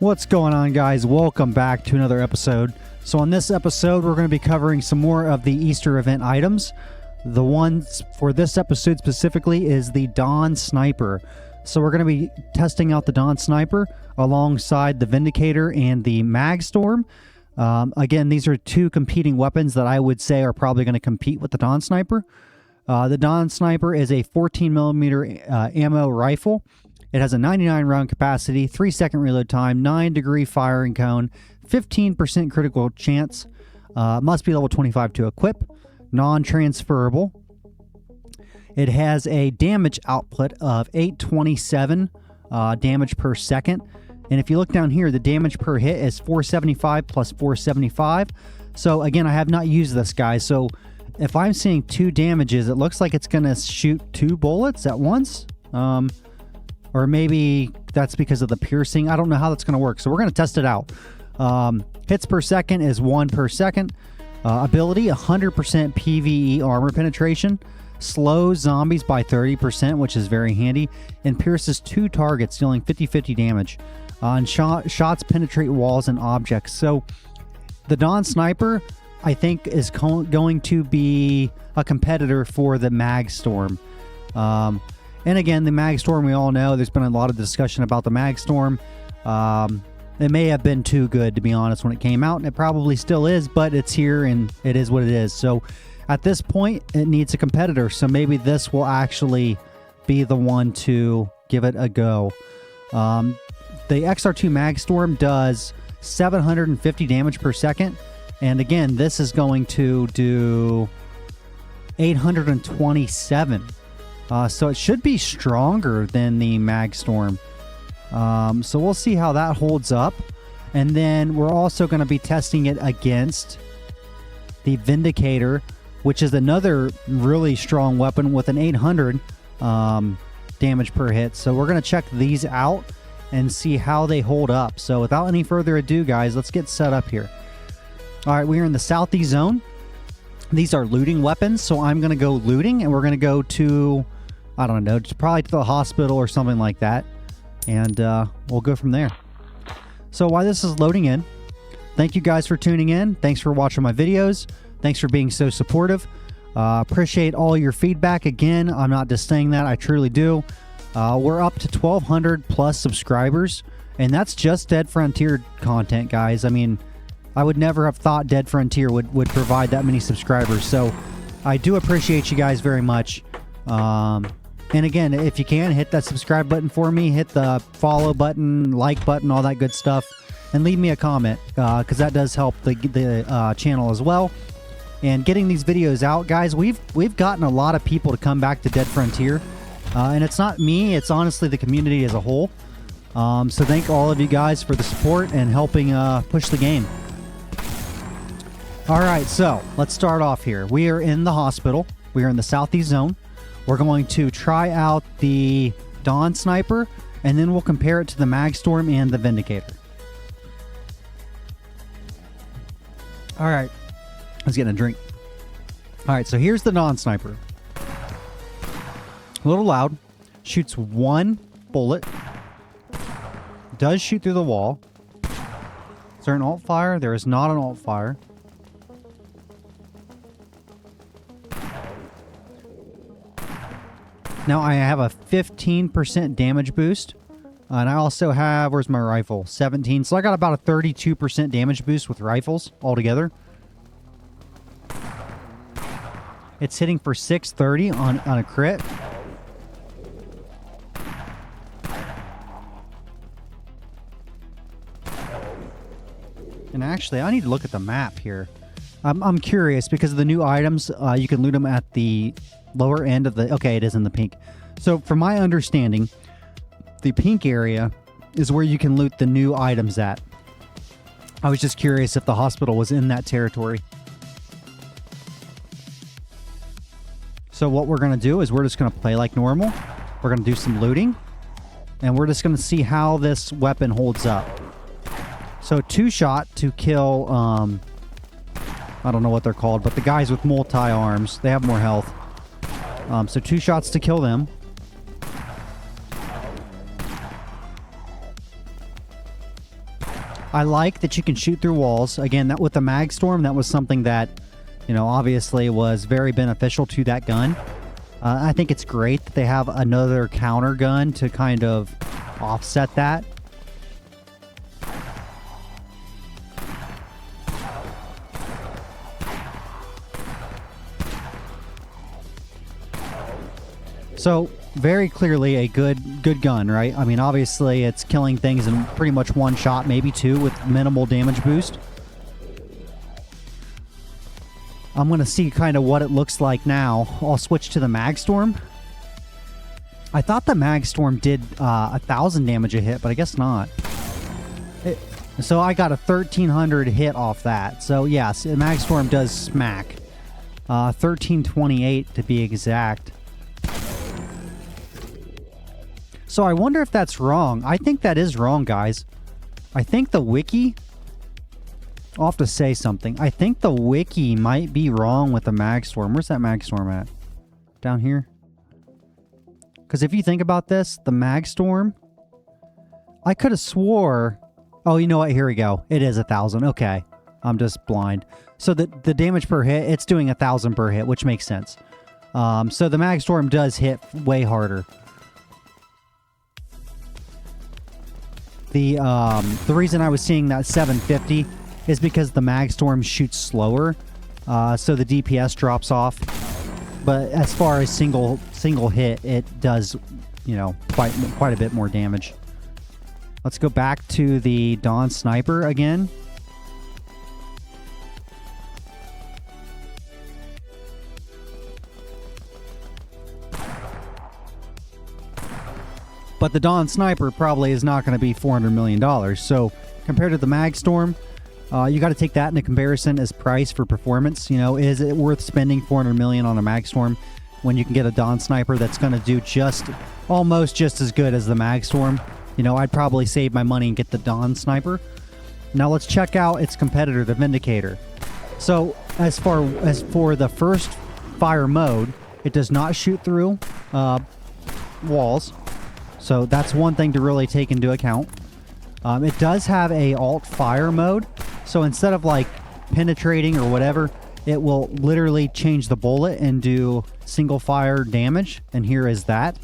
What's going on, guys? Welcome back to another episode. So on this episode, we're going to be covering some more of the Easter event items. The ones for this episode specifically is the Dawn Sniper. So we're going to be testing out the Dawn Sniper alongside the Vindicator and the Magstorm. Again, these are two competing weapons that I would say are probably going to compete with the Dawn Sniper. The Dawn Sniper is a 14mm ammo rifle. It has a 99 round capacity, 3-second reload time, 9-degree firing cone, 15% critical chance, must be level 25 to equip, non-transferable. It has a damage output of 827 damage per second. And if you look down here, the damage per hit is 475 plus 475. So again, I have not used this, guys. So if I'm seeing 2 damages, it looks like it's going to shoot 2 bullets at once. Or maybe that's because of the piercing. I don't know how that's going to work. So we're going to test it out. Hits per second is 1 per second. Ability, 100% PvE armor penetration. Slows zombies by 30%, which is very handy. And pierces 2 targets, dealing 50-50 damage. And shots penetrate walls and objects. So the Dawn Sniper, I think, is going to be a competitor for the Magstorm. And again, the Magstorm, we all know, there's been a lot of discussion about the Magstorm. It may have been too good, to be honest, when it came out, and it probably still is, but it's here and it is what it is. So at this point, it needs a competitor. So maybe this will actually be the one to give it a go. The XR2 Magstorm does 750 damage per second. And again, this is going to do 827. So it should be stronger than the Magstorm. So we'll see how that holds up. And then we're also going to be testing it against the Vindicator, which is another really strong weapon with an 800 damage per hit. So we're going to check these out and see how they hold up. So without any further ado, guys, let's get set up here. All right, we are in the Southeast Zone. These are looting weapons, so I'm going to go looting, and we're going to go to, I don't know, probably to the hospital or something like that, and we'll go from there. So while this is loading in, thank you guys for tuning in. Thanks for watching my videos. Thanks for being so supportive. Appreciate all your feedback. Again, I'm not just saying that. I truly do. We're up to 1,200 plus subscribers, and that's just Dead Frontier content, guys. I mean, I would never have thought Dead Frontier would provide that many subscribers. So I do appreciate you guys very much. And again, if you can, hit that subscribe button for me. Hit the follow button, like button, all that good stuff. And leave me a comment, because that does help the channel as well. And getting these videos out, guys, we've gotten a lot of people to come back to Dead Frontier. And it's not me. It's honestly the community as a whole. So thank all of you guys for the support and helping push the game. All right, so let's start off here. We are in the hospital. We are in the Southeast Zone. We're going to try out the Dawn Sniper, and then we'll compare it to the Magstorm and the Vindicator. All right, let's get a drink. All right, so here's the Dawn Sniper. A little loud. Shoots 1 bullet. Does shoot through the wall. Is there an alt fire? There is not an alt fire. Now I have a 15% damage boost. And I also have, where's my rifle? 17. So I got about a 32% damage boost with rifles altogether. It's hitting for 630 on a crit. And actually, I need to look at the map here. I'm curious because of the new items. You can loot them at the lower end of the... Okay, it is in the pink. So from my understanding, the pink area is where you can loot the new items at. I was just curious if the hospital was in that territory. So what we're going to do is we're just going to play like normal. We're going to do some looting. And we're just going to see how this weapon holds up. So 2-shot to kill... I don't know what they're called, but the guys with multi-arms, they have more health. So 2 shots to kill them. I like that you can shoot through walls. Again, that with the Magstorm, that was something that, you know, obviously was very beneficial to that gun. I think it's great that they have another counter gun to kind of offset that. So, very clearly a good gun, right? I mean, obviously it's killing things in pretty much one shot, maybe two, with minimal damage boost. I'm going to see kind of what it looks like now. I'll switch to the Magstorm. I thought the Magstorm did 1,000 damage a hit, but I guess not. So I got a 1,300 hit off that. So yes, the Magstorm does smack. 1,328 to be exact. So I wonder if that's wrong. I think that is wrong, guys. I think the wiki... I'll have to say something. I think the wiki might be wrong with the Magstorm. Where's that Magstorm at? Down here? Because if you think about this, the Magstorm... I could have swore... Oh, you know what? Here we go. It is 1,000. Okay. I'm just blind. So the damage per hit, it's doing 1,000 per hit, which makes sense. So the Magstorm does hit way harder. The reason I was seeing that 750 is because the Magstorm shoots slower, so the DPS drops off. But as far as single hit, it does, you know, quite a bit more damage. Let's go back to the Dawn Sniper again. But the Dawn Sniper probably is not going to be $400 million. So compared to the Magstorm, you got to take that into comparison as price for performance. You know, is it worth spending $400 million on a Magstorm when you can get a Dawn Sniper that's going to do almost just as good as the Magstorm? You know, I'd probably save my money and get the Dawn Sniper. Now let's check out its competitor, the Vindicator. So as for the first fire mode, it does not shoot through walls. So that's one thing to really take into account. It does have a alt fire mode. So instead of like penetrating or whatever, it will literally change the bullet and do single fire damage. And here is that.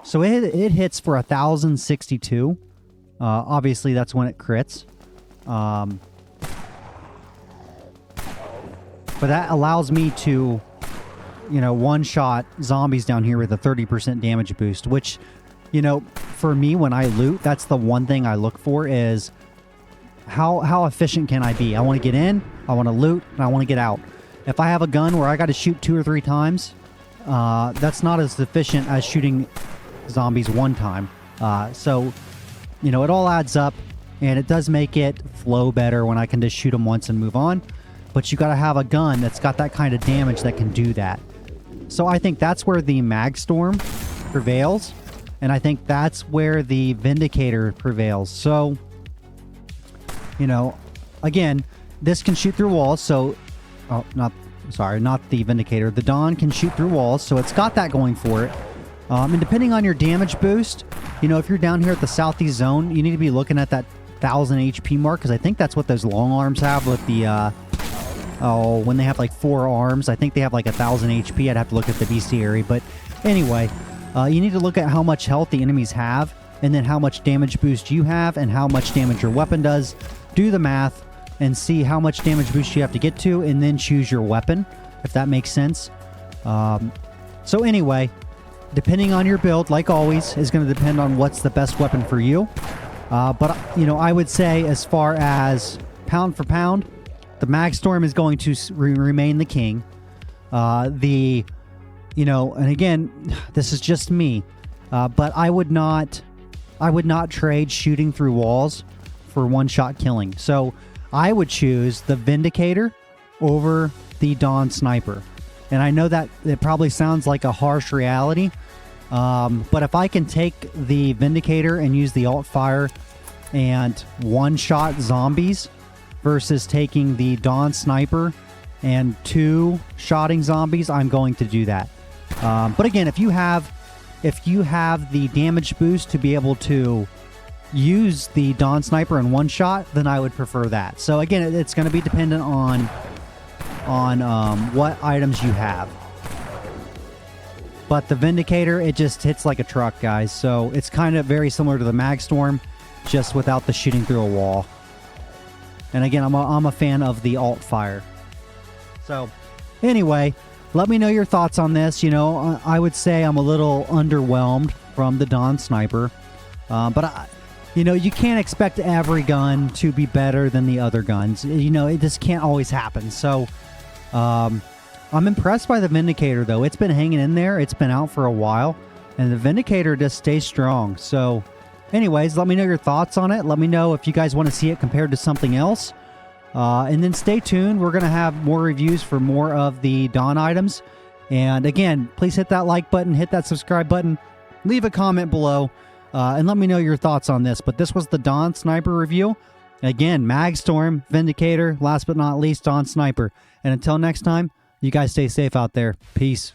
So it hits for 1,062. Obviously that's when it crits. But that allows me to, you know, one-shot zombies down here with a 30% damage boost, which, you know, for me, when I loot, that's the one thing I look for is how efficient can I be? I want to get in, I want to loot, and I want to get out. If I have a gun where I got to shoot 2 or 3 times, that's not as efficient as shooting zombies one time. So, you know, it all adds up, and it does make it flow better when I can just shoot them once and move on. But you got to have a gun that's got that kind of damage that can do that. So I think that's where the Magstorm prevails. And I think that's where the Vindicator prevails. So, you know, again, this can shoot through walls. So, not the Vindicator. The Dawn can shoot through walls. So it's got that going for it. And depending on your damage boost, you know, if you're down here at the southeast zone, you need to be looking at that 1,000 HP mark. Because I think that's what those long arms have with the... when they have like 4 arms. I think they have like 1,000 HP. I'd have to look at the bestiary. But anyway, you need to look at how much health the enemies have, and then how much damage boost you have, and how much damage your weapon does. Do the math and see how much damage boost you have to get to, and then choose your weapon, if that makes sense. So anyway, depending on your build, like always, is going to depend on what's the best weapon for you. But, you know, I would say as far as pound for pound, the Magstorm is going to remain the king. You know, and again, this is just me, but I would not trade shooting through walls for one-shot killing. So I would choose the Vindicator over the Dawn Sniper. And I know that it probably sounds like a harsh reality, but if I can take the Vindicator and use the alt fire and one-shot zombies versus taking the Dawn Sniper and 2-shotting zombies, I'm going to do that. But again, if you have the damage boost to be able to use the Dawn Sniper in one shot, then I would prefer that. So again, it's going to be dependent on what items you have. But the Vindicator, it just hits like a truck, guys. So it's kind of very similar to the Magstorm, just without the shooting through a wall. And again, I'm a fan of the alt fire. So anyway, let me know your thoughts on this. You know, I would say I'm a little underwhelmed from the Dawn Sniper. You know, you can't expect every gun to be better than the other guns. You know, it just can't always happen. So I'm impressed by the Vindicator, though. It's been hanging in there. It's been out for a while. And the Vindicator just stays strong. So anyways, let me know your thoughts on it. Let me know if you guys want to see it compared to something else. And then stay tuned. We're going to have more reviews for more of the Dawn items. And again, please hit that like button, hit that subscribe button, leave a comment below, and let me know your thoughts on this. But this was the Dawn Sniper review. Again, Magstorm, Vindicator, last but not least, Dawn Sniper. And until next time, you guys stay safe out there. Peace.